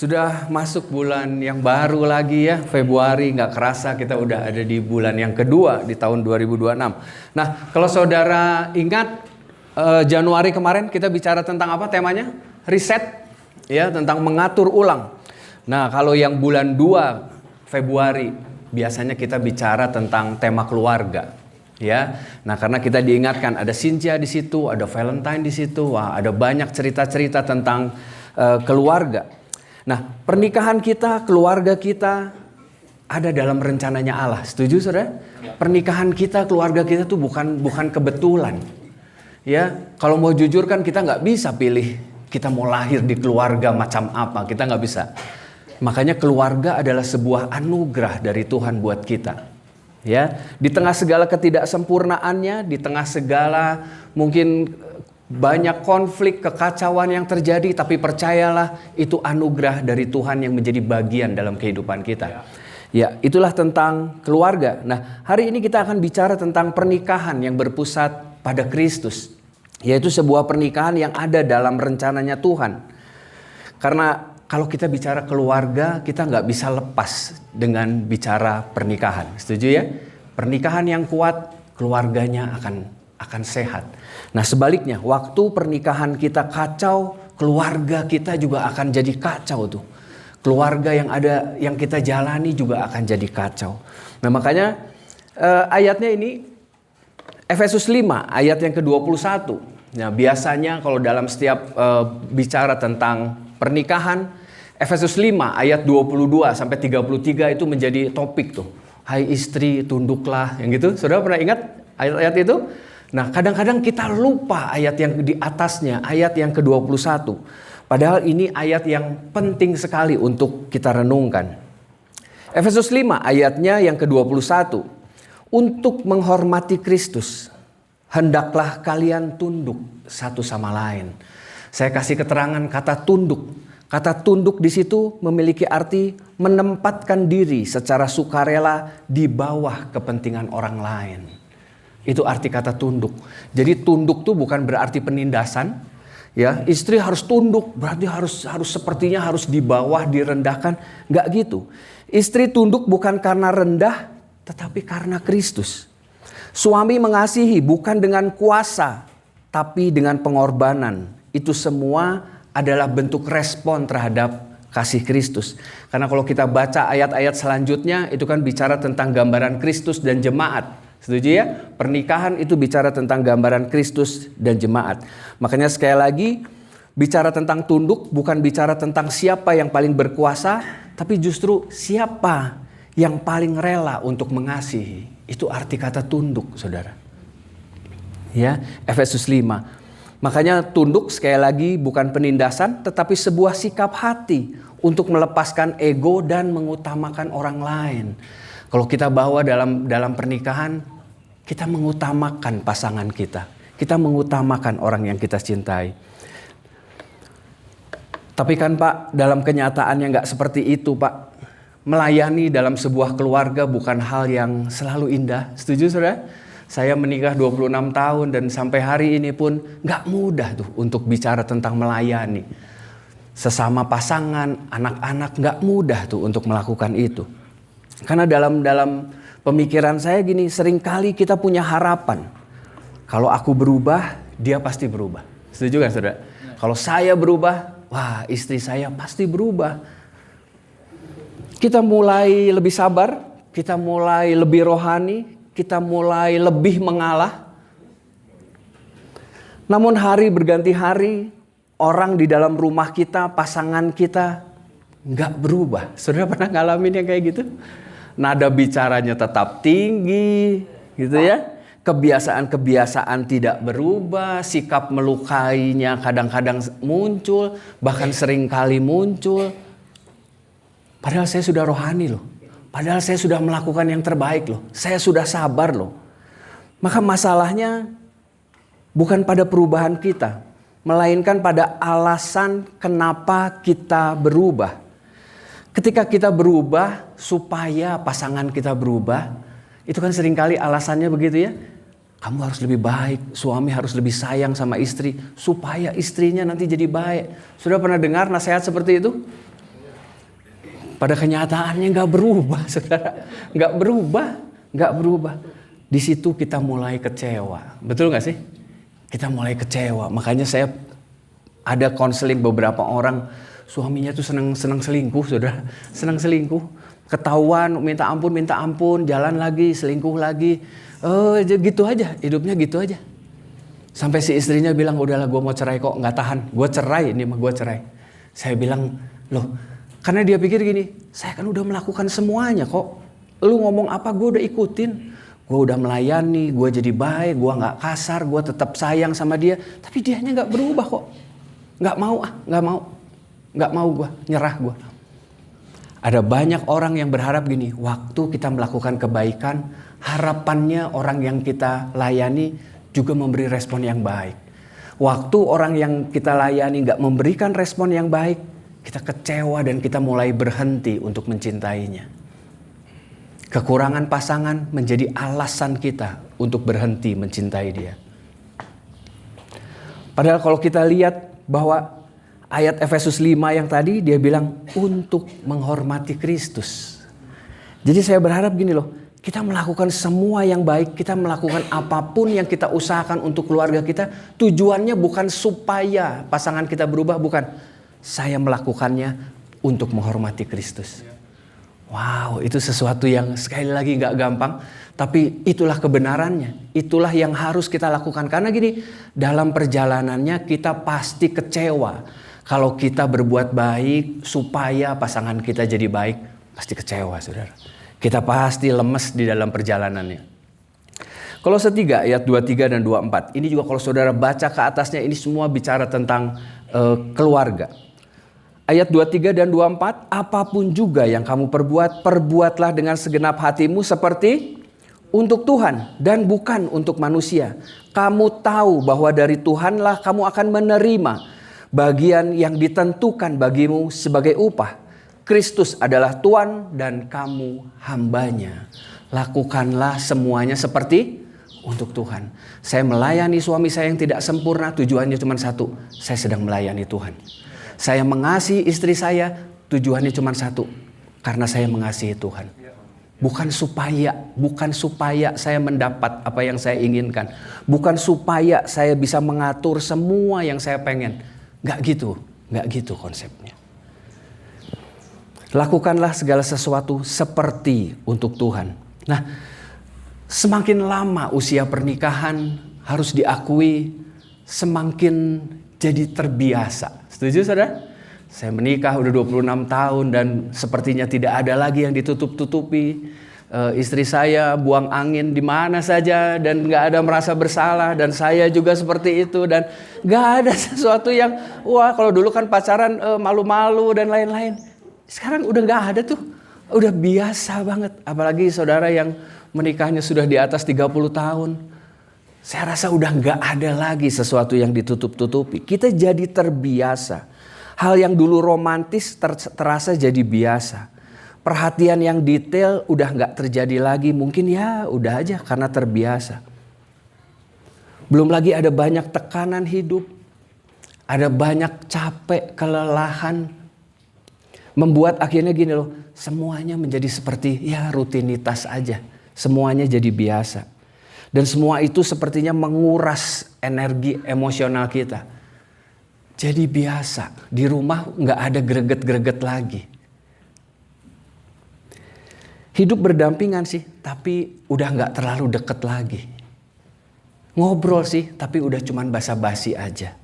Sudah masuk bulan yang baru lagi ya, Februari, nggak kerasa kita udah ada di bulan yang kedua di tahun 2026. Nah, kalau saudara ingat Januari kemarin kita bicara tentang apa temanya? Reset, ya, tentang mengatur ulang. Nah, kalau yang bulan 2 Februari biasanya kita bicara tentang tema keluarga. Ya, nah karena kita diingatkan ada Cynthia di situ, ada Valentine di situ, wah ada banyak cerita-cerita tentang keluarga. Nah, pernikahan kita, keluarga kita ada dalam rencananya Allah. Setuju, saudara? Pernikahan kita, keluarga kita tuh bukan kebetulan. Ya, kalau mau jujur kan kita nggak bisa pilih kita mau lahir di keluarga macam apa, kita nggak bisa. Makanya keluarga adalah sebuah anugerah dari Tuhan buat kita. Ya, di tengah segala ketidaksempurnaannya, di tengah segala mungkin banyak konflik, kekacauan yang terjadi, tapi percayalah itu anugerah dari Tuhan yang menjadi bagian dalam kehidupan kita. Ya, itulah tentang keluarga. Nah, hari ini kita akan bicara tentang pernikahan yang berpusat pada Kristus, yaitu sebuah pernikahan yang ada dalam rencananya Tuhan. Karena kalau kita bicara keluarga, kita nggak bisa lepas dengan bicara pernikahan. Setuju ya? Pernikahan yang kuat, keluarganya akan sehat. Nah, sebaliknya, waktu pernikahan kita kacau, keluarga kita juga akan jadi kacau tuh. Keluarga yang kita jalani juga akan jadi kacau. Nah, makanya ayatnya ini Efesus 5 ayat yang ke-21. Nah, biasanya kalau dalam setiap bicara tentang pernikahan, Efesus 5 ayat 22 sampai 33 itu menjadi topik tuh. Hai istri, tunduklah, yang gitu. Saudara pernah ingat ayat-ayat itu? Nah, kadang-kadang kita lupa ayat yang di atasnya, ayat yang ke-21. Padahal ini ayat yang penting sekali untuk kita renungkan. Efesus 5 ayatnya yang ke-21. Untuk menghormati Kristus, hendaklah kalian tunduk satu sama lain. Saya kasih keterangan kata tunduk. Kata tunduk di situ memiliki arti menempatkan diri secara sukarela di bawah kepentingan orang lain. Itu arti kata tunduk. Jadi tunduk tuh bukan berarti penindasan. Ya, istri harus tunduk, berarti harus sepertinya harus di bawah, direndahkan. Enggak gitu. Istri tunduk bukan karena rendah, tetapi karena Kristus. Suami mengasihi bukan dengan kuasa, tapi dengan pengorbanan. Itu semua adalah bentuk respon terhadap kasih Kristus. Karena kalau kita baca ayat-ayat selanjutnya, itu kan bicara tentang gambaran Kristus dan jemaat. Setuju ya? Pernikahan itu bicara tentang gambaran Kristus dan jemaat. Makanya sekali lagi, bicara tentang tunduk bukan bicara tentang siapa yang paling berkuasa, tapi justru siapa yang paling rela untuk mengasihi. Itu arti kata tunduk, saudara. Ya, Efesus 5. Makanya tunduk sekali lagi bukan penindasan, tetapi sebuah sikap hati untuk melepaskan ego dan mengutamakan orang lain. Kalau kita bawa dalam pernikahan, kita mengutamakan pasangan kita. Kita mengutamakan orang yang kita cintai. Tapi kan Pak, dalam kenyataannya nggak seperti itu Pak. Melayani dalam sebuah keluarga bukan hal yang selalu indah. Setuju saudara? Saya menikah 26 tahun dan sampai hari ini pun nggak mudah tuh untuk bicara tentang melayani. Sesama pasangan, anak-anak nggak mudah tuh untuk melakukan itu. Karena dalam pemikiran saya gini, seringkali kita punya harapan. Kalau aku berubah, dia pasti berubah. Setuju kan saudara? Kalau saya berubah, wah istri saya pasti berubah. Kita mulai lebih sabar, kita mulai lebih rohani, kita mulai lebih mengalah. Namun hari berganti hari, orang di dalam rumah kita, pasangan kita nggak berubah. Saudara pernah ngalamin yang kayak gitu? Nada bicaranya tetap tinggi, gitu ya. Kebiasaan-kebiasaan tidak berubah, sikap melukainya kadang-kadang muncul, bahkan sering kali muncul. Padahal saya sudah rohani loh. Padahal saya sudah melakukan yang terbaik loh. Saya sudah sabar loh. Maka masalahnya bukan pada perubahan kita, melainkan pada alasan kenapa kita berubah. Ketika kita berubah supaya pasangan kita berubah, itu kan seringkali alasannya begitu ya. Kamu harus lebih baik, suami harus lebih sayang sama istri supaya istrinya nanti jadi baik. Sudah pernah dengar nasihat seperti itu? pada kenyataannya nggak berubah, saudara. Nggak berubah. Di situ kita mulai kecewa. Betul nggak sih? Kita mulai kecewa. Makanya saya ada konseling beberapa orang, suaminya tuh senang selingkuh, saudara. Senang selingkuh. Ketahuan, minta ampun, jalan lagi, selingkuh lagi. Gitu aja, hidupnya gitu aja. Sampai si istrinya bilang, udahlah gue mau cerai kok, nggak tahan. Gue cerai, gue cerai. Saya bilang, loh, karena dia pikir gini, saya kan udah melakukan semuanya kok. Lu ngomong apa gue udah ikutin. Gue udah melayani, gue jadi baik, gue gak kasar, gue tetap sayang sama dia. Tapi dianya gak berubah kok. Gak mau gue, nyerah gue. Ada banyak orang yang berharap gini, waktu kita melakukan kebaikan, harapannya orang yang kita layani juga memberi respon yang baik. Waktu orang yang kita layani gak memberikan respon yang baik, kita kecewa dan kita mulai berhenti untuk mencintainya. Kekurangan pasangan menjadi alasan kita untuk berhenti mencintai dia. Padahal kalau kita lihat bahwa ayat Efesus 5 yang tadi dia bilang untuk menghormati Kristus. Jadi saya berharap gini loh, kita melakukan semua yang baik, kita melakukan apapun yang kita usahakan untuk keluarga kita, tujuannya bukan supaya pasangan kita berubah, bukan. Saya melakukannya untuk menghormati Kristus. Wow, itu sesuatu yang sekali lagi gak gampang. Tapi itulah kebenarannya. Itulah yang harus kita lakukan. Karena gini, dalam perjalanannya kita pasti kecewa. Kalau kita berbuat baik supaya pasangan kita jadi baik, pasti kecewa, saudara. Kita pasti lemes di dalam perjalanannya. Kolose 3 ayat 23 dan 24. Ini juga kalau saudara baca ke atasnya, ini semua bicara tentang keluarga. Ayat 23 dan 24, apapun juga yang kamu perbuat, perbuatlah dengan segenap hatimu seperti untuk Tuhan dan bukan untuk manusia. Kamu tahu bahwa dari Tuhanlah kamu akan menerima bagian yang ditentukan bagimu sebagai upah. Kristus adalah Tuhan dan kamu hambanya. Lakukanlah semuanya seperti untuk Tuhan. Saya melayani suami saya yang tidak sempurna, tujuannya cuma satu, saya sedang melayani Tuhan. Saya mengasihi istri saya, tujuannya cuma satu, karena saya mengasihi Tuhan. Bukan supaya saya mendapat apa yang saya inginkan. Bukan supaya saya bisa mengatur semua yang saya pengen. Gak gitu konsepnya. Lakukanlah segala sesuatu seperti untuk Tuhan. Nah, semakin lama usia pernikahan harus diakui semakin jadi terbiasa. Setuju saudara? Saya menikah udah 26 tahun dan sepertinya tidak ada lagi yang ditutup-tutupi. Istri saya buang angin di mana saja dan gak ada merasa bersalah. Dan saya juga seperti itu. Dan gak ada sesuatu yang, wah kalau dulu kan pacaran malu-malu dan lain-lain. Sekarang udah gak ada tuh. Udah biasa banget. Apalagi saudara yang menikahnya sudah di atas 30 tahun. Saya rasa udah gak ada lagi sesuatu yang ditutup-tutupi. Kita jadi terbiasa. Hal yang dulu romantis terasa jadi biasa. Perhatian yang detail udah gak terjadi lagi. Mungkin ya udah aja karena terbiasa. Belum lagi ada banyak tekanan hidup. Ada banyak capek, kelelahan. Membuat akhirnya gini loh. Semuanya menjadi seperti ya rutinitas aja. Semuanya jadi biasa. Dan semua itu sepertinya menguras energi emosional kita. Jadi biasa. Di rumah gak ada greget-greget lagi. Hidup berdampingan sih. Tapi udah gak terlalu deket lagi. Ngobrol sih. Tapi udah cuman basa-basi aja.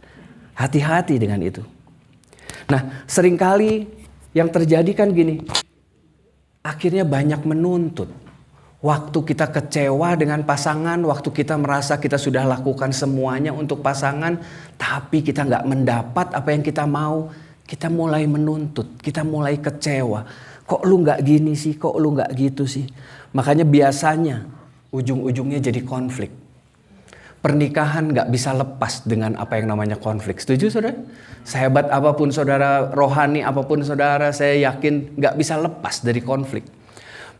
Hati-hati dengan itu. Nah seringkali yang terjadi kan gini. Akhirnya banyak menuntut. Waktu kita kecewa dengan pasangan, waktu kita merasa kita sudah lakukan semuanya untuk pasangan, tapi kita gak mendapat apa yang kita mau, kita mulai menuntut, kita mulai kecewa. Kok lu gak gini sih, kok lu gak gitu sih. Makanya biasanya ujung-ujungnya jadi konflik. Pernikahan gak bisa lepas dengan apa yang namanya konflik. Setuju saudara? Sehebat apapun saudara, rohani apapun saudara, saya yakin gak bisa lepas dari konflik.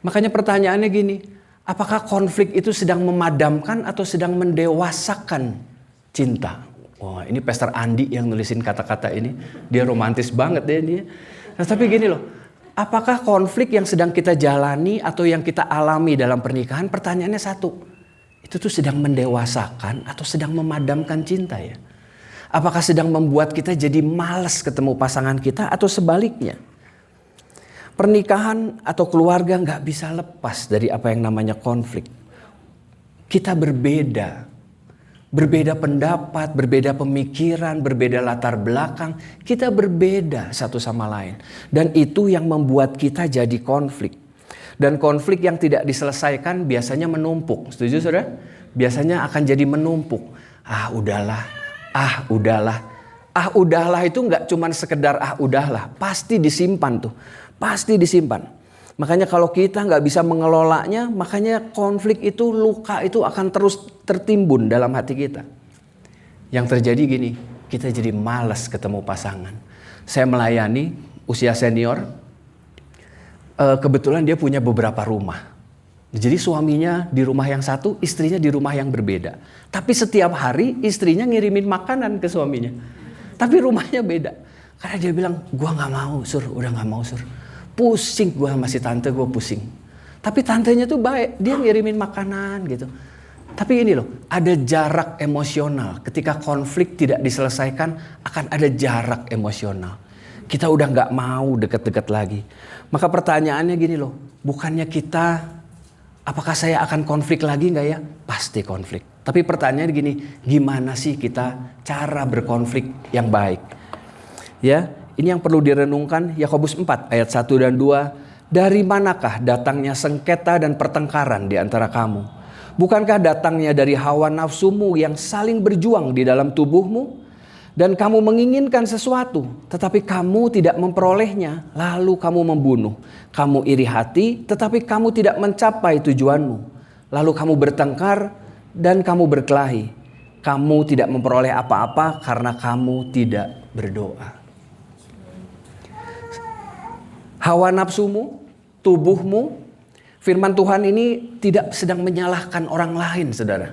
Makanya pertanyaannya gini, apakah konflik itu sedang memadamkan atau sedang mendewasakan cinta? Wah, ini Pastor Andi yang nulisin kata-kata ini. Dia romantis banget deh dia. Nah, tapi gini loh, Apakah konflik yang sedang kita jalani atau yang kita alami dalam pernikahan, pertanyaannya satu, itu tuh sedang mendewasakan atau sedang memadamkan cinta ya? Apakah sedang membuat kita jadi malas ketemu pasangan kita atau sebaliknya? Pernikahan atau keluarga nggak bisa lepas dari apa yang namanya konflik. Kita berbeda pendapat, berbeda pemikiran, berbeda latar belakang. Kita berbeda satu sama lain. Dan itu yang membuat kita jadi konflik. Dan konflik yang tidak diselesaikan biasanya menumpuk. Setuju saudara? Biasanya akan jadi menumpuk. Udahlah. Udahlah itu nggak cuma sekedar udahlah. Pasti disimpan tuh. Pasti disimpan. Makanya kalau kita nggak bisa mengelolanya, makanya konflik itu, luka itu akan terus tertimbun dalam hati kita. Yang terjadi gini, kita jadi malas ketemu pasangan. Saya melayani usia senior, kebetulan dia punya beberapa rumah. Jadi suaminya di rumah yang satu, istrinya di rumah yang berbeda. Tapi setiap hari istrinya ngirimin makanan ke suaminya. Tapi rumahnya beda. Karena dia bilang, gua nggak mau sur, udah nggak mau sur. Pusing gue sama si tante, gue pusing. Tapi tantenya tuh baik, dia ngirimin makanan gitu. Tapi ini loh, ada jarak emosional. Ketika konflik tidak diselesaikan, akan ada jarak emosional. Kita udah gak mau deket-deket lagi. Maka pertanyaannya gini loh, bukannya kita, apakah saya akan konflik lagi gak ya? Pasti konflik. Tapi pertanyaannya gini, gimana sih kita cara berkonflik yang baik? Ya. Ini yang perlu direnungkan, Yakobus 4 ayat 1 dan 2. Dari manakah datangnya sengketa dan pertengkaran di antara kamu? Bukankah datangnya dari hawa nafsumu yang saling berjuang di dalam tubuhmu? Dan kamu menginginkan sesuatu, tetapi kamu tidak memperolehnya, lalu kamu membunuh. Kamu iri hati, tetapi kamu tidak mencapai tujuanmu. Lalu kamu bertengkar dan kamu berkelahi. Kamu tidak memperoleh apa-apa karena kamu tidak berdoa. Hawa nafsumu, tubuhmu, firman Tuhan ini tidak sedang menyalahkan orang lain, saudara.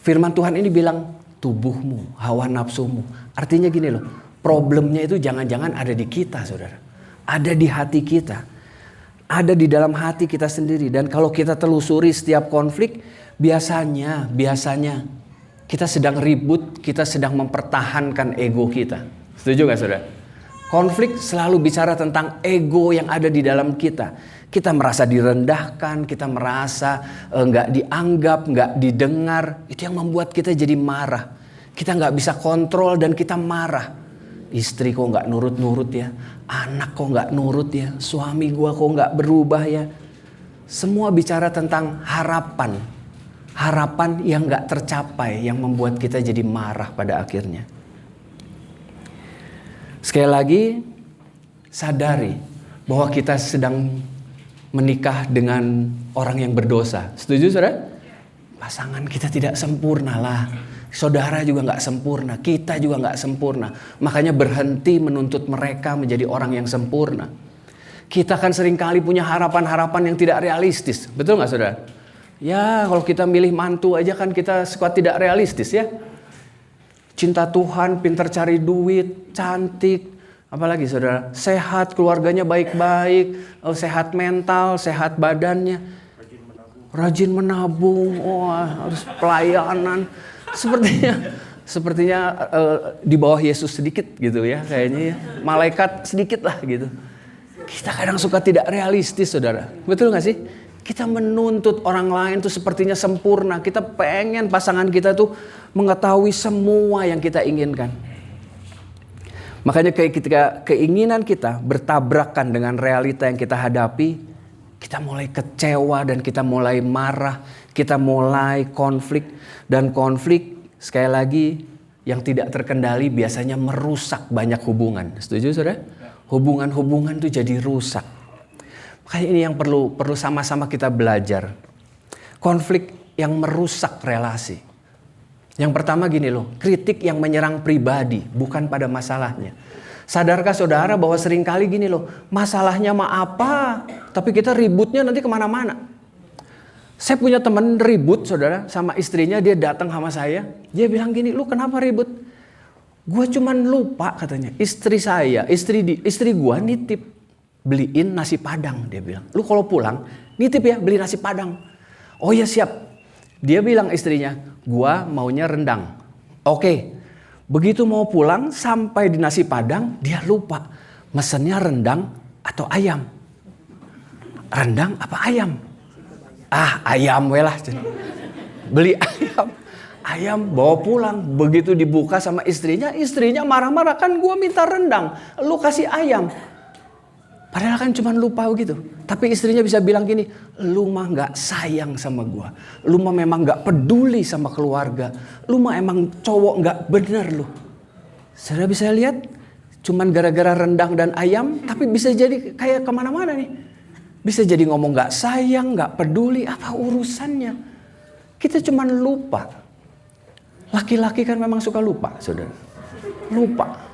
Firman Tuhan ini bilang tubuhmu, hawa nafsumu. Artinya gini loh, problemnya itu jangan-jangan ada di kita, saudara. Ada di hati kita. Ada di dalam hati kita sendiri. Dan kalau kita telusuri setiap konflik, biasanya kita sedang ribut, kita sedang mempertahankan ego kita. Setuju gak saudara? Konflik selalu bicara tentang ego yang ada di dalam kita. Kita merasa direndahkan, kita merasa nggak dianggap, nggak didengar. Itu yang membuat kita jadi marah. Kita nggak bisa kontrol dan kita marah. Istri kok nggak nurut-nurut ya, anak kok nggak nurut ya, suami gua kok nggak berubah ya. Semua bicara tentang harapan. Harapan yang nggak tercapai, yang membuat kita jadi marah pada akhirnya. Sekali lagi, sadari bahwa kita sedang menikah dengan orang yang berdosa. Setuju saudara? Pasangan kita tidak sempurna lah. Saudara juga gak sempurna. Kita juga gak sempurna. Makanya berhenti menuntut mereka menjadi orang yang sempurna. Kita kan seringkali punya harapan-harapan yang tidak realistis. Betul gak saudara? Ya kalau kita milih mantu aja kan kita suka tidak realistis ya. Cinta Tuhan, pintar cari duit, cantik, apalagi saudara, sehat, keluarganya baik-baik, sehat mental, sehat badannya, rajin menabung, harus pelayanan, sepertinya di bawah Yesus sedikit gitu ya, kayaknya ya, malaikat sedikit lah gitu. Kita kadang suka tidak realistis saudara, betul gak sih? Kita menuntut orang lain tuh sepertinya sempurna. Kita pengen pasangan kita tuh mengetahui semua yang kita inginkan. Makanya ketika keinginan kita bertabrakan dengan realita yang kita hadapi, kita mulai kecewa dan kita mulai marah, kita mulai konflik. Dan konflik sekali lagi yang tidak terkendali biasanya merusak banyak hubungan. Setuju saudara? Hubungan-hubungan tuh jadi rusak. Makanya ini yang perlu sama-sama kita belajar. Konflik yang merusak relasi. Yang pertama gini loh, kritik yang menyerang pribadi, bukan pada masalahnya. Sadarkah saudara bahwa seringkali gini loh, masalahnya mah apa, tapi kita ributnya nanti kemana-mana. Saya punya teman ribut saudara sama istrinya, dia datang sama saya. Dia bilang gini, lu kenapa ribut? Gue cuman lupa katanya, istri gue nitip beliin nasi Padang, dia bilang. Lu kalau pulang nitip ya beli nasi Padang. Oh ya siap. Dia bilang istrinya, gua maunya rendang. Oke. Begitu mau pulang sampai di nasi Padang, dia lupa mesennya rendang atau ayam. Rendang apa ayam? Ayam welah. Beli ayam. Ayam bawa pulang. Begitu dibuka sama istrinya marah-marah, kan gua minta rendang, lu kasih ayam. Padahal kan cuma lupa gitu. Tapi istrinya bisa bilang gini, lu mah gak sayang sama gua. Lu mah memang gak peduli sama keluarga. Lu mah emang cowok gak bener lu. Saudara bisa lihat, cuman gara-gara rendang dan ayam, tapi bisa jadi kayak kemana-mana nih. Bisa jadi ngomong gak sayang, gak peduli, apa urusannya. Kita cuman lupa. Laki-laki kan memang suka lupa, saudara. Lupa.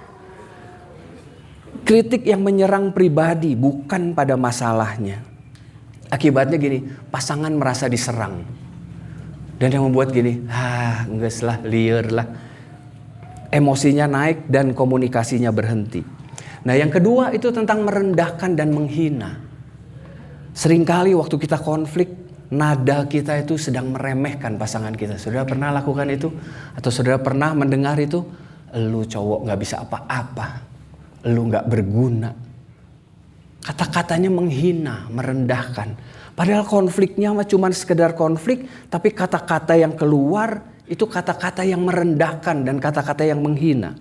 Kritik yang menyerang pribadi bukan pada masalahnya. Akibatnya gini, pasangan merasa diserang. Dan yang membuat gini, enggak lah, liar lah. Emosinya naik dan komunikasinya berhenti. Nah yang kedua itu tentang merendahkan dan menghina. Seringkali waktu kita konflik, nada kita itu sedang meremehkan pasangan kita. Saudara pernah lakukan itu? Atau saudara pernah mendengar itu? Lu cowok gak bisa apa-apa. Lu gak berguna. Kata-katanya menghina, merendahkan. Padahal konfliknya cuma sekedar konflik, tapi kata-kata yang keluar itu kata-kata yang merendahkan dan kata-kata yang menghina.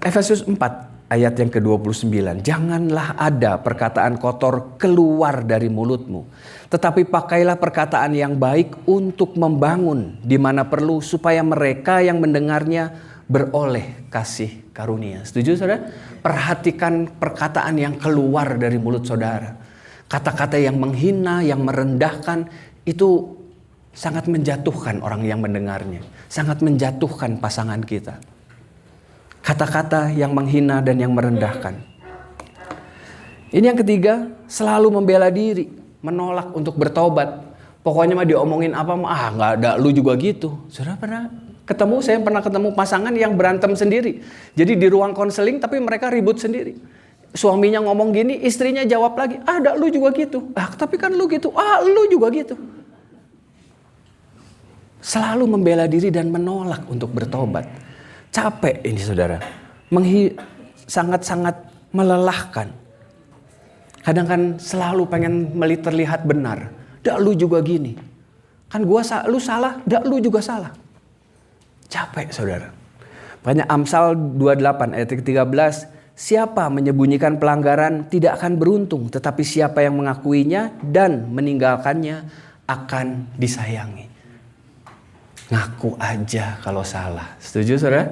Efesus 4 ayat yang ke-29. Janganlah ada perkataan kotor keluar dari mulutmu, tetapi pakailah perkataan yang baik untuk membangun di mana perlu, supaya mereka yang mendengarnya beroleh kasih karunia. Setuju saudara? Perhatikan perkataan yang keluar dari mulut saudara. Kata-kata yang menghina, yang merendahkan itu sangat menjatuhkan orang yang mendengarnya. Sangat menjatuhkan pasangan kita. Kata-kata yang menghina dan yang merendahkan. Ini yang ketiga, selalu membela diri. Menolak untuk bertobat. Pokoknya mah diomongin apa mah, gak ada, lu juga gitu. Saudara saya pernah ketemu pasangan yang berantem sendiri. Jadi di ruang konseling tapi mereka ribut sendiri. Suaminya ngomong gini, istrinya jawab lagi, ada lu juga gitu. Tapi kan lu gitu, lu juga gitu. Selalu membela diri dan menolak untuk bertobat. Capek ini saudara. Sangat-sangat melelahkan. Kadang kan selalu pengen terlihat benar. Lu juga gini. Kan lu salah, lu juga salah. Capek saudara. Makanya Amsal 28 ayat 13. Siapa menyembunyikan pelanggaran tidak akan beruntung. Tetapi siapa yang mengakuinya dan meninggalkannya akan disayangi. Ngaku aja kalau salah. Setuju saudara?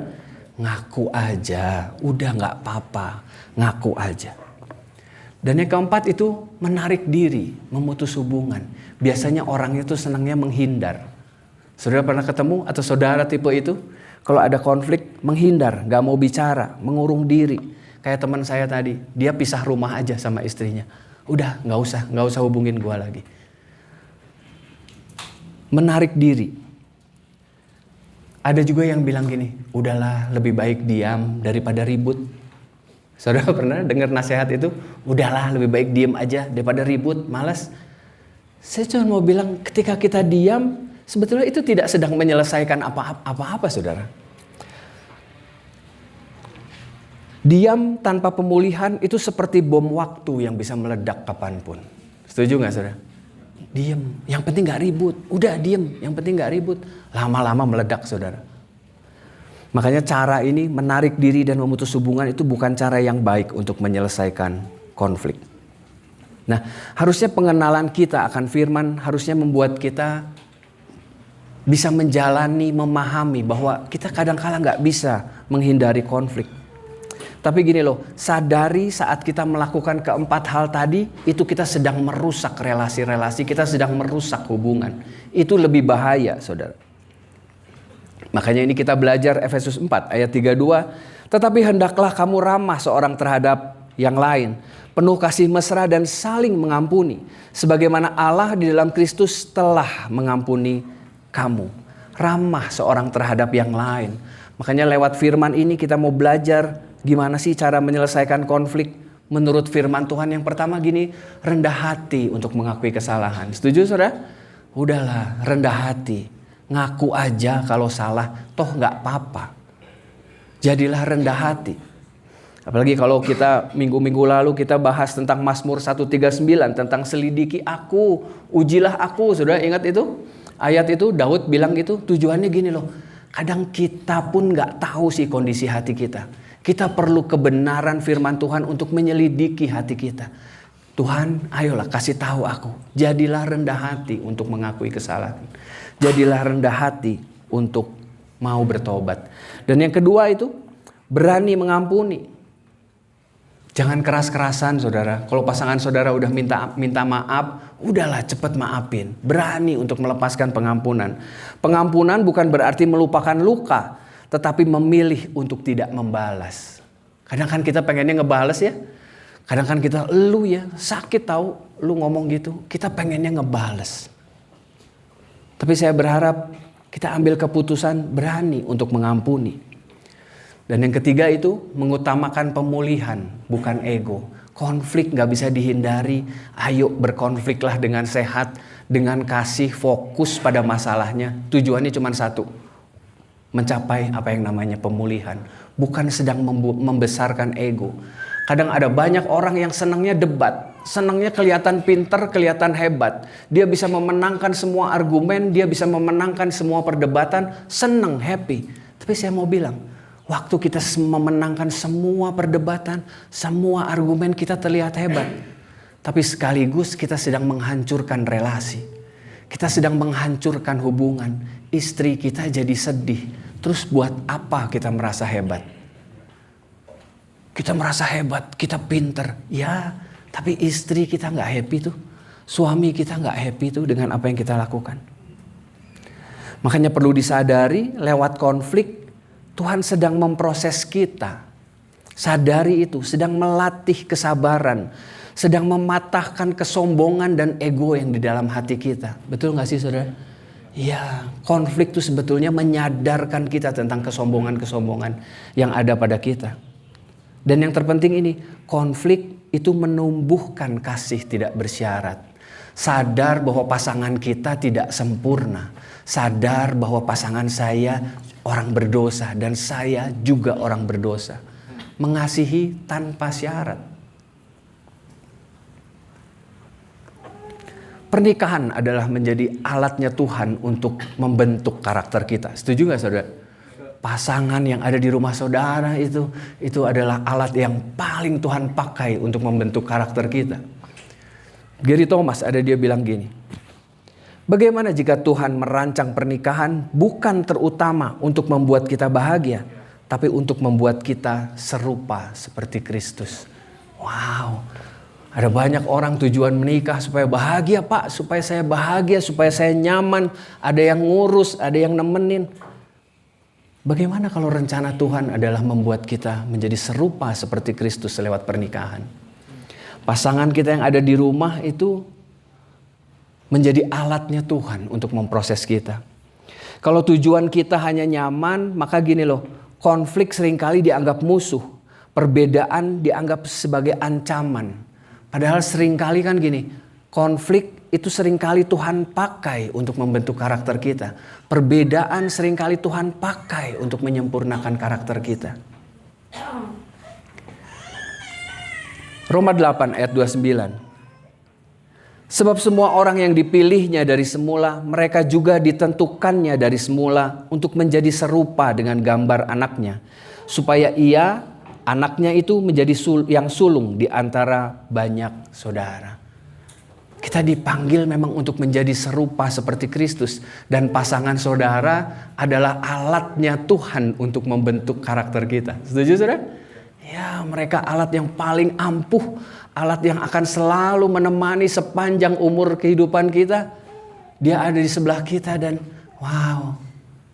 Ngaku aja. Udah gak apa-apa. Ngaku aja. Dan yang keempat itu menarik diri. Memutus hubungan. Biasanya orang itu senangnya menghindar. Saudara pernah ketemu atau saudara tipe itu? Kalau ada konflik menghindar, gak mau bicara, mengurung diri. Kayak teman saya tadi, dia pisah rumah aja sama istrinya. Udah gak usah hubungin gua lagi. Menarik diri. Ada juga yang bilang gini, udahlah lebih baik diam daripada ribut. Saudara pernah dengar nasihat itu? Udahlah lebih baik diam aja daripada ribut, malas. Saya cuma mau bilang ketika kita diam, sebetulnya itu tidak sedang menyelesaikan apa-apa saudara. Diam tanpa pemulihan itu seperti bom waktu yang bisa meledak kapanpun. Setuju gak saudara? Diam, yang penting gak ribut. Udah diam, yang penting gak ribut. Lama-lama meledak saudara. Makanya cara ini menarik diri dan memutus hubungan itu bukan cara yang baik untuk menyelesaikan konflik. Nah, harusnya pengenalan kita akan firman harusnya membuat kita bisa menjalani, memahami bahwa kita kadang-kala gak bisa menghindari konflik. Tapi gini loh, sadari saat kita melakukan keempat hal tadi, itu kita sedang merusak relasi-relasi, kita sedang merusak hubungan. Itu lebih bahaya saudara. Makanya ini kita belajar Efesus 4 ayat 32. Tetapi hendaklah kamu ramah seorang terhadap yang lain, penuh kasih mesra dan saling mengampuni, sebagaimana Allah di dalam Kristus telah mengampuni kamu. Ramah seorang terhadap yang lain. Makanya lewat firman ini kita mau belajar Gimana sih cara menyelesaikan konflik? Menurut firman Tuhan yang pertama gini, rendah hati untuk mengakui kesalahan. Setuju saudara? Udahlah, rendah hati. Ngaku aja kalau salah, toh nggak apa-apa. Jadilah rendah hati. Apalagi kalau kita minggu-minggu lalu kita bahas tentang Mazmur 139, tentang selidiki aku, ujilah aku. Saudara ingat itu? Ayat itu Daud bilang gitu, tujuannya gini loh. Kadang kita pun nggak tahu sih kondisi hati kita. Kita perlu kebenaran firman Tuhan untuk menyelidiki hati kita. Tuhan, ayolah kasih tahu aku. Jadilah rendah hati untuk mengakui kesalahan. Jadilah rendah hati untuk mau bertobat. Dan yang kedua itu, berani mengampuni. Jangan keras-kerasan saudara. Kalau pasangan saudara udah minta maaf, udahlah cepet maafin. Berani untuk melepaskan pengampunan. Pengampunan bukan berarti melupakan luka, tetapi memilih untuk tidak membalas. Kadang kan kita pengennya ngebales ya. Kadang kan kita, lu ya sakit tahu lu ngomong gitu. Kita pengennya ngebales. Tapi saya berharap kita ambil keputusan berani untuk mengampuni. Dan yang ketiga itu mengutamakan pemulihan, bukan ego. Konflik gak bisa dihindari. Ayo berkonfliklah dengan sehat, dengan kasih, fokus pada masalahnya. Tujuannya cuma satu. Mencapai apa yang namanya pemulihan. Bukan sedang membesarkan ego. Kadang ada banyak orang yang senangnya debat. Senangnya kelihatan pinter, kelihatan hebat. Dia bisa memenangkan semua argumen. Dia bisa memenangkan semua perdebatan. Senang, happy. Tapi saya mau bilang, waktu kita memenangkan semua perdebatan, semua argumen kita terlihat hebat. Tapi sekaligus kita sedang menghancurkan relasi. Kita sedang menghancurkan hubungan. Istri kita jadi sedih. Terus buat apa kita merasa hebat? Kita merasa hebat, kita pinter. Ya, tapi istri kita gak happy tuh. Suami kita gak happy tuh dengan apa yang kita lakukan. Makanya perlu disadari lewat konflik, Tuhan sedang memproses kita. Sadari itu, sedang melatih kesabaran. Sedang mematahkan kesombongan dan ego yang di dalam hati kita. Betul gak sih saudara? Ya, konflik itu sebetulnya menyadarkan kita tentang kesombongan-kesombongan yang ada pada kita. Dan yang terpenting ini, konflik itu menumbuhkan kasih tidak bersyarat. Sadar bahwa pasangan kita tidak sempurna. Sadar bahwa pasangan saya orang berdosa dan saya juga orang berdosa. Mengasihi tanpa syarat. Pernikahan adalah menjadi alatnya Tuhan untuk membentuk karakter kita. Setuju gak saudara? Pasangan yang ada di rumah saudara itu adalah alat yang paling Tuhan pakai untuk membentuk karakter kita. Gary Thomas ada dia bilang gini. Bagaimana jika Tuhan merancang pernikahan bukan terutama untuk membuat kita bahagia, tapi untuk membuat kita serupa seperti Kristus. Wow. Ada banyak orang tujuan menikah supaya bahagia Pak, supaya saya bahagia, supaya saya nyaman, ada yang ngurus, ada yang nemenin. Bagaimana kalau rencana Tuhan adalah membuat kita menjadi serupa seperti Kristus lewat pernikahan? Pasangan kita yang ada di rumah itu menjadi alatnya Tuhan untuk memproses kita. Kalau tujuan kita hanya nyaman, maka gini loh, konflik seringkali dianggap musuh, perbedaan dianggap sebagai ancaman. Padahal seringkali kan gini, konflik itu seringkali Tuhan pakai untuk membentuk karakter kita. Perbedaan seringkali Tuhan pakai untuk menyempurnakan karakter kita. Roma 8 ayat 29. Sebab semua orang yang dipilihnya dari semula, mereka juga ditentukannya dari semula untuk menjadi serupa dengan gambar anaknya. Supaya ia, anaknya itu menjadi yang sulung di antara banyak saudara. Kita dipanggil memang untuk menjadi serupa seperti Kristus. Dan pasangan saudara adalah alatnya Tuhan untuk membentuk karakter kita. Setuju saudara? Ya, mereka alat yang paling ampuh. Alat yang akan selalu menemani sepanjang umur kehidupan kita. Dia ada di sebelah kita dan wow,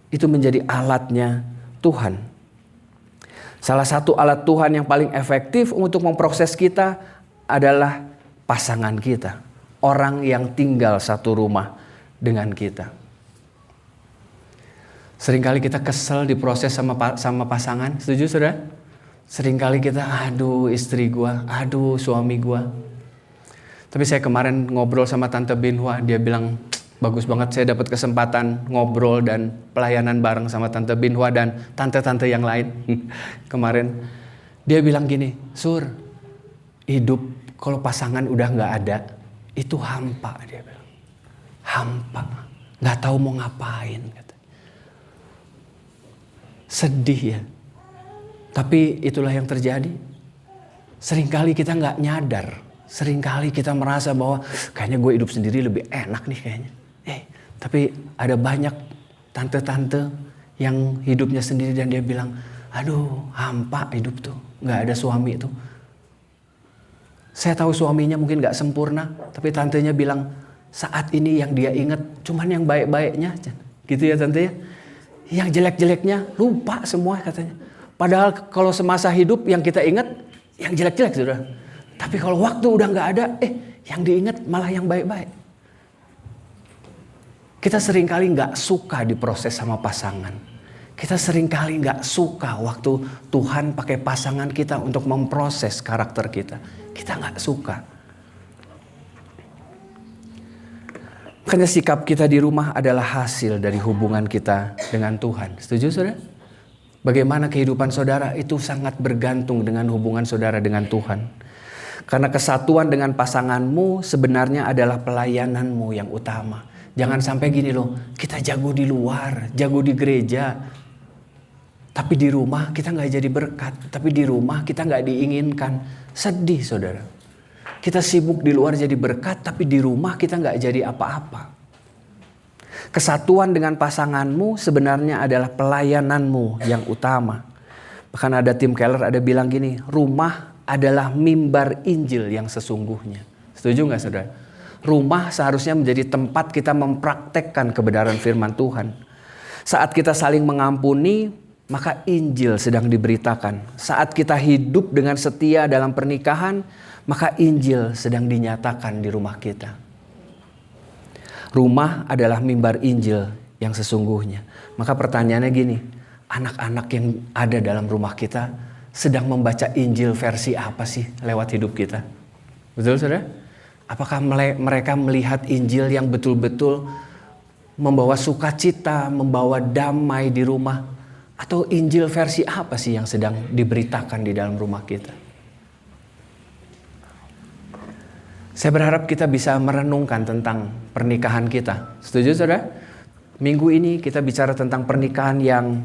itu menjadi alatnya Tuhan. Salah satu alat Tuhan yang paling efektif untuk memproses kita adalah pasangan kita. Orang yang tinggal satu rumah dengan kita. Seringkali kita kesel diproses sama pasangan. Setuju saudara? Seringkali kita, aduh istri gua, aduh suami gua. Tapi saya kemarin ngobrol sama Tante Binhua, dia bilang, bagus banget saya dapat kesempatan ngobrol dan pelayanan bareng sama Tante Binhua dan tante-tante yang lain. Kemarin dia bilang gini, Sur, hidup kalau pasangan udah nggak ada, itu hampa, dia bilang. Hampa, nggak tahu mau ngapain. Sedih ya. Tapi itulah yang terjadi. Seringkali kita nggak nyadar. Seringkali kita merasa bahwa kayaknya gue hidup sendiri lebih enak nih kayaknya. Tapi ada banyak tante-tante yang hidupnya sendiri dan dia bilang, aduh hampa hidup tuh. Nggak ada suami itu. Saya tahu suaminya mungkin nggak sempurna. Tapi tantenya bilang saat ini yang dia ingat cuman yang baik-baiknya. Gitu ya tante ya. Yang jelek-jeleknya lupa semua katanya. Padahal kalau semasa hidup yang kita ingat yang jelek-jelek sudah. Tapi kalau waktu udah nggak ada, yang diingat malah yang baik-baik. Kita seringkali nggak suka diproses sama pasangan. Kita seringkali nggak suka waktu Tuhan pakai pasangan kita untuk memproses karakter kita. Kita nggak suka. Makanya sikap kita di rumah adalah hasil dari hubungan kita dengan Tuhan. Setuju saudara? Bagaimana kehidupan saudara itu sangat bergantung dengan hubungan saudara dengan Tuhan. Karena kesatuan dengan pasanganmu sebenarnya adalah pelayananmu yang utama. Jangan sampai gini loh, kita jago di luar, jago di gereja. Tapi di rumah kita gak jadi berkat. Tapi di rumah kita gak diinginkan. Sedih saudara. Kita sibuk di luar jadi berkat, tapi di rumah kita gak jadi apa-apa. Kesatuan dengan pasanganmu sebenarnya adalah pelayananmu yang utama. Bahkan ada Tim Keller ada bilang gini, rumah adalah mimbar Injil yang sesungguhnya. Setuju gak saudara? Rumah seharusnya menjadi tempat kita mempraktekkan kebenaran firman Tuhan. Saat kita saling mengampuni, maka Injil sedang diberitakan. Saat kita hidup dengan setia dalam pernikahan, maka Injil sedang dinyatakan di rumah kita. Rumah adalah mimbar Injil yang sesungguhnya. Maka pertanyaannya gini, anak-anak yang ada dalam rumah kita sedang membaca Injil versi apa sih lewat hidup kita? Betul saudara? Apakah mereka melihat Injil yang betul-betul membawa sukacita, membawa damai di rumah? Atau Injil versi apa sih yang sedang diberitakan di dalam rumah kita? Saya berharap kita bisa merenungkan tentang pernikahan kita. Setuju saudara? Minggu ini kita bicara tentang pernikahan yang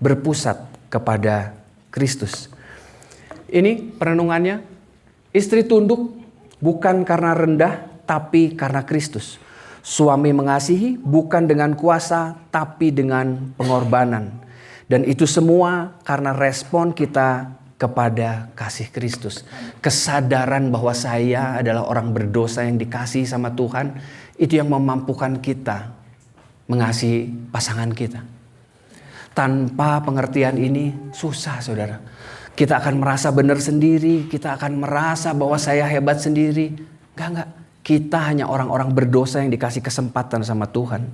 berpusat kepada Kristus. Ini perenungannya, istri tunduk bukan karena rendah tapi karena Kristus. Suami mengasihi bukan dengan kuasa tapi dengan pengorbanan. Dan itu semua karena respon kita kepada kasih Kristus. Kesadaran bahwa saya adalah orang berdosa yang dikasihi sama Tuhan, itu yang memampukan kita mengasihi pasangan kita. Tanpa pengertian ini susah saudara. Kita akan merasa benar sendiri, kita akan merasa bahwa saya hebat sendiri. Enggak. Kita hanya orang-orang berdosa yang dikasih kesempatan sama Tuhan.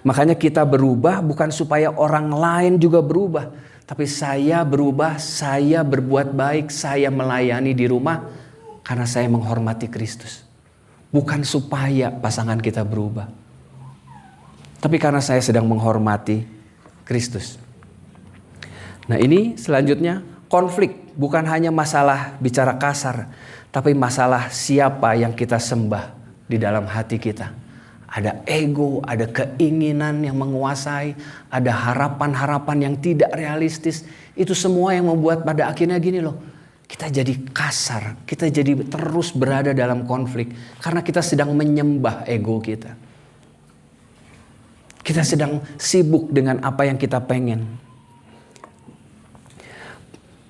Makanya kita berubah bukan supaya orang lain juga berubah. Tapi saya berubah, saya berbuat baik, saya melayani di rumah karena saya menghormati Kristus. Bukan supaya pasangan kita berubah. Tapi karena saya sedang menghormati Kristus. Nah ini selanjutnya konflik. Bukan hanya masalah bicara kasar. Tapi masalah siapa yang kita sembah di dalam hati kita. Ada ego, ada keinginan yang menguasai, ada harapan-harapan yang tidak realistis. Itu semua yang membuat pada akhirnya gini loh. Kita jadi kasar, kita jadi terus berada dalam konflik. Karena kita sedang menyembah ego kita. Kita sedang sibuk dengan apa yang kita pengen.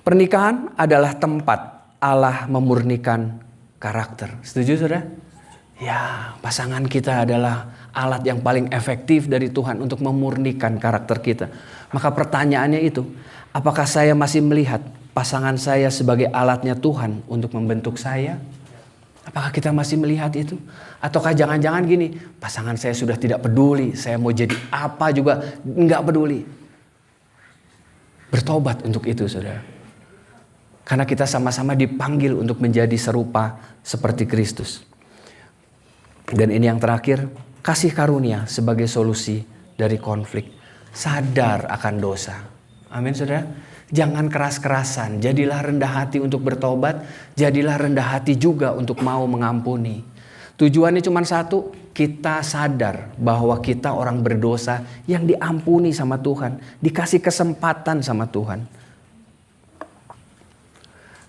Pernikahan adalah tempat Allah memurnikan karakter. Setuju saudara? Ya, pasangan kita adalah alat yang paling efektif dari Tuhan untuk memurnikan karakter kita. Maka pertanyaannya itu, apakah saya masih melihat pasangan saya sebagai alatnya Tuhan untuk membentuk saya? Apakah kita masih melihat itu? Ataukah jangan-jangan gini, pasangan saya sudah tidak peduli, saya mau jadi apa juga nggak peduli. Bertobat untuk itu saudara. Karena kita sama-sama dipanggil untuk menjadi serupa seperti Kristus. Dan ini yang terakhir, kasih karunia sebagai solusi dari konflik. Sadar akan dosa. Amin saudara. Jangan keras-kerasan, jadilah rendah hati untuk bertobat, jadilah rendah hati juga untuk mau mengampuni. Tujuannya cuma satu, kita sadar bahwa kita orang berdosa yang diampuni sama Tuhan, dikasih kesempatan sama Tuhan.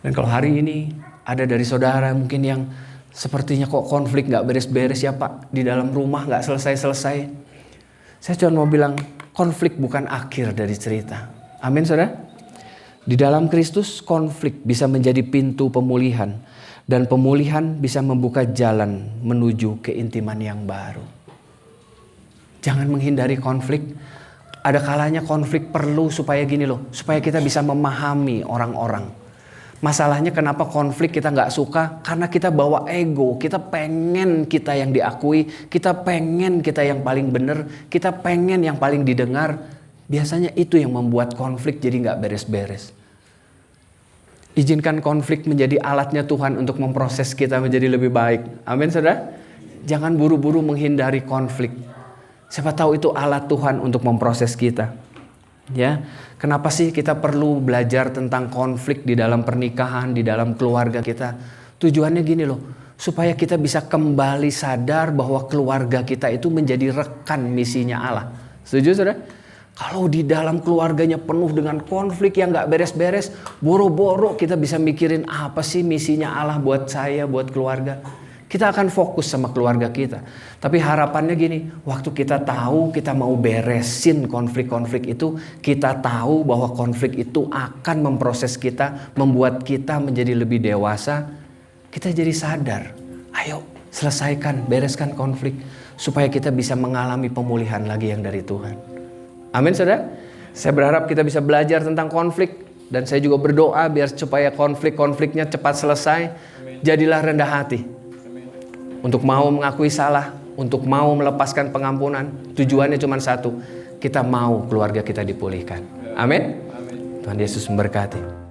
Dan kalau hari ini ada dari saudara mungkin yang sepertinya kok konflik gak beres-beres ya Pak, di dalam rumah gak selesai-selesai. Saya cuma mau bilang, konflik bukan akhir dari cerita. Amin saudara. Di dalam Kristus konflik bisa menjadi pintu pemulihan. Dan pemulihan bisa membuka jalan menuju keintiman yang baru. Jangan menghindari konflik. Ada kalanya konflik perlu supaya gini loh. Supaya kita bisa memahami orang-orang. Masalahnya kenapa konflik kita gak suka? Karena kita bawa ego. Kita pengen kita yang diakui. Kita pengen kita yang paling benar. Kita pengen yang paling didengar. Biasanya itu yang membuat konflik jadi gak beres-beres. Izinkan konflik menjadi alatnya Tuhan untuk memproses kita menjadi lebih baik. Amin saudara. Jangan buru-buru menghindari konflik. Siapa tahu itu alat Tuhan untuk memproses kita. Ya, kenapa sih kita perlu belajar tentang konflik di dalam pernikahan, di dalam keluarga kita? Tujuannya gini loh, supaya kita bisa kembali sadar bahwa keluarga kita itu menjadi rekan misinya Allah. Setuju saudara? Kalau di dalam keluarganya penuh dengan konflik yang gak beres-beres, boro-boro kita bisa mikirin apa sih misinya Allah buat saya, buat keluarga. Kita akan fokus sama keluarga kita. Tapi harapannya gini, waktu kita tahu kita mau beresin konflik-konflik itu, kita tahu bahwa konflik itu akan memproses kita, membuat kita menjadi lebih dewasa, kita jadi sadar. Ayo selesaikan, bereskan konflik, supaya kita bisa mengalami pemulihan lagi yang dari Tuhan. Amin saudara. Saya berharap kita bisa belajar tentang konflik. Dan saya juga berdoa biar supaya konflik-konfliknya cepat selesai. Jadilah rendah hati. Untuk mau mengakui salah. Untuk mau melepaskan pengampunan. Tujuannya cuma satu. Kita mau keluarga kita dipulihkan. Amin. Tuhan Yesus memberkati.